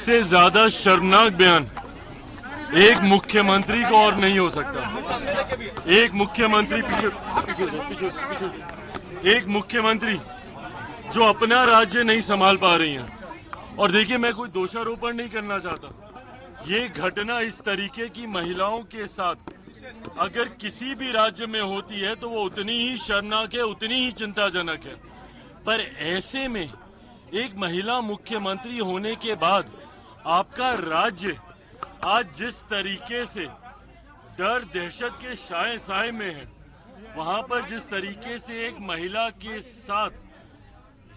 इससे ज्यादा शर्मनाक बयान एक मुख्यमंत्री को और नहीं हो सकता। एक मुख्यमंत्री एक मुख्यमंत्री जो अपना राज्य नहीं संभाल पा रही हैं। और देखिए, मैं कोई दोषारोपण नहीं करना चाहता, ये घटना इस तरीके की महिलाओं के साथ अगर किसी भी राज्य में होती है तो वो उतनी ही शर्मनाक है, उतनी ही चिंताजनक है। पर ऐसे में एक महिला मुख्यमंत्री होने के बाद आपका राज्य आज जिस तरीके से डर दहशत के साए में है, वहां पर जिस तरीके से एक महिला के साथ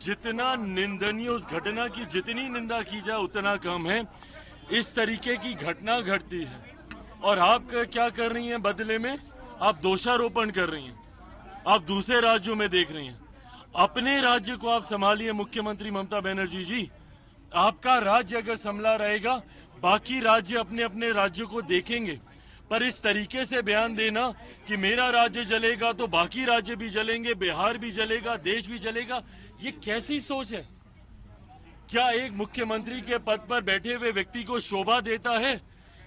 जितना निंदनीय, उस घटना की जितनी निंदा की जाए उतना कम है। इस तरीके की घटना घटती है और आप क्या कर रही हैं बदले में? आप दोषारोपण कर रही हैं, आप दूसरे राज्यों में देख रही हैं। अपने राज्य को आप संभालिए मुख्यमंत्री ममता बनर्जी जी। आपका राज्य अगर संभला रहेगा, बाकी राज्य अपने अपने राज्यों को देखेंगे। पर इस तरीके से बयान देना कि मेरा राज्य जलेगा तो बाकी राज्य भी जलेंगे, बिहार भी जलेगा, देश भी जलेगा, ये कैसी सोच है? क्या एक मुख्यमंत्री के पद पर बैठे हुए व्यक्ति को शोभा देता है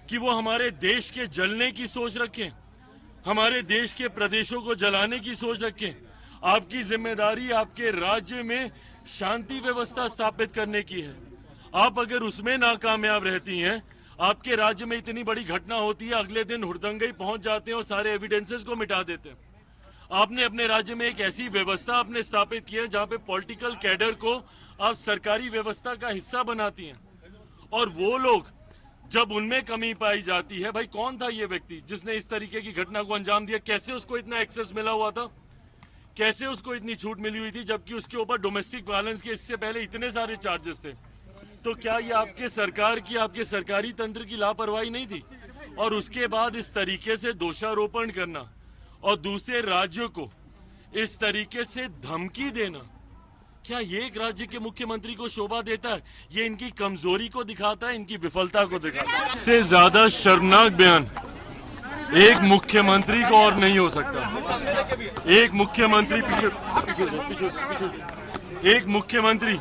कि वो हमारे देश के जलने की सोच रखें, हमारे देश के प्रदेशों को जलाने की सोच रखें? आपकी जिम्मेदारी आपके राज्य में शांति व्यवस्था स्थापित करने की है। आप अगर उसमें नाकामयाब रहती हैं, आपके राज्य में इतनी बड़ी घटना होती है, अगले दिन हुड़दंगई पहुंच जाते हैं और सारे एविडेंसेस को मिटा देते हैं। आपने अपने राज्य में एक ऐसी व्यवस्था आपने स्थापित की है जहां पे पॉलिटिकल कैडर को आप सरकारी व्यवस्था का हिस्सा बनाती हैं, और वो लोग जब उनमें कमी पाई जाती है, भाई कौन था ये व्यक्ति जिसने इस तरीके की घटना को अंजाम दिया? कैसे उसको इतना एक्सेस मिला हुआ था? कैसे उसको इतनी छूट मिली हुई थी, जबकि उसके ऊपर डोमेस्टिक वायलेंस के इससे पहले इतने सारे चार्जेस थे? तो क्या ये आपके सरकार की, आपके सरकारी तंत्र की लापरवाही नहीं थी? और उसके बाद इस तरीके से दोषारोपण करना और दूसरे राज्यों को इस तरीके से धमकी देना, क्या ये एक राज्य के मुख्यमंत्री को शोभा देता है? ये इनकी कमजोरी को दिखाता है, इनकी विफलता को दिखाता है। इससे ज्यादा शर्मनाक बयान एक मुख्यमंत्री को और नहीं हो सकता। एक मुख्यमंत्री एक मुख्यमंत्री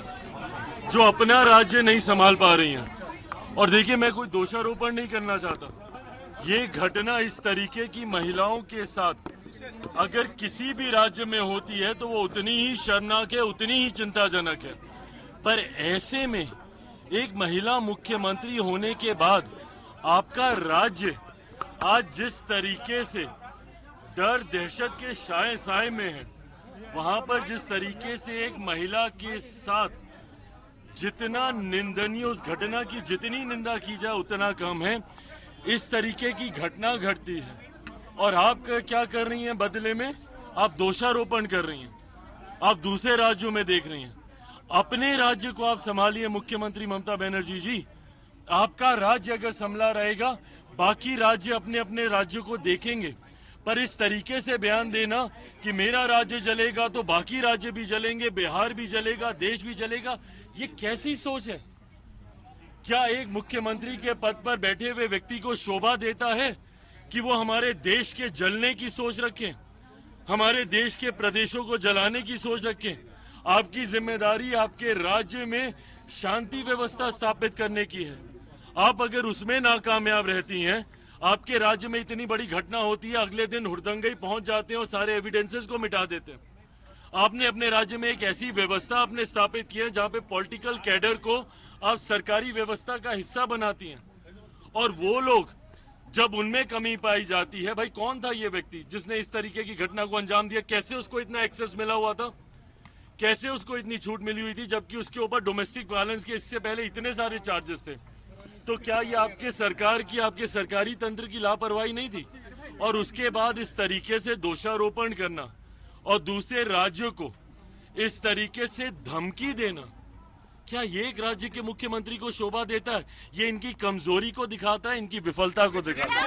जो अपना राज्य नहीं संभाल पा रही हैं। और देखिए, मैं कोई दोषारोपण नहीं करना चाहता, ये घटना इस तरीके की महिलाओं के साथ अगर किसी भी राज्य में होती है तो वो उतनी ही शर्मनाक है, उतनी ही चिंताजनक है। पर ऐसे में एक महिला मुख्यमंत्री होने के बाद आपका राज्य आज जिस तरीके से डर दहशत के साए में है, वहां पर जिस तरीके से एक महिला के साथ जितना निंदनीय, उस घटना की जितनी निंदा की जाए उतना कम है। इस तरीके की घटना घटती है और आप क्या कर रही हैं बदले में? आप दोषारोपण कर रही हैं, आप दूसरे राज्यों में देख रही हैं। अपने राज्य को आप संभालिए मुख्यमंत्री ममता बनर्जी जी। आपका राज्य अगर संभला रहेगा, बाकी राज्य अपने अपने राज्यों को देखेंगे। पर इस तरीके से बयान देना कि मेरा राज्य जलेगा तो बाकी राज्य भी जलेंगे, बिहार भी जलेगा, देश भी जलेगा, ये कैसी सोच है? क्या एक मुख्यमंत्री के पद पर बैठे हुए व्यक्ति को शोभा देता है कि वो हमारे देश के जलने की सोच रखें, हमारे देश के प्रदेशों को जलाने की सोच रखें? आपकी जिम्मेदारी आपके राज्य में शांति व्यवस्था स्थापित करने की है। आप अगर उसमें नाकामयाब रहती हैं, आपके राज्य में इतनी बड़ी घटना होती है, अगले दिन हुड़दंगई पहुंच जाते हैं और सारे एविडेंसेस को मिटा देते हैं। आपने अपने राज्य में एक ऐसी व्यवस्था आपने स्थापित की है जहां पे पॉलिटिकल कैडर को आप सरकारी व्यवस्था का हिस्सा बनाती हैं, और वो लोग जब उनमें कमी पाई जाती है, भाई कौन था ये व्यक्ति जिसने इस तरीके की घटना को अंजाम दिया? कैसे उसको इतना एक्सेस मिला हुआ था? कैसे उसको इतनी छूट मिली हुई थी, जबकि उसके ऊपर डोमेस्टिक वायलेंस के इससे पहले इतने सारे चार्जेस थे? तो क्या ये आपके सरकार की, आपके सरकारी तंत्र की लापरवाही नहीं थी? और उसके बाद इस तरीके से दोषारोपण करना और दूसरे राज्यों को इस तरीके से धमकी देना, क्या ये एक राज्य के मुख्यमंत्री को शोभा देता है? ये इनकी कमजोरी को दिखाता है, इनकी विफलता को दिखाता है।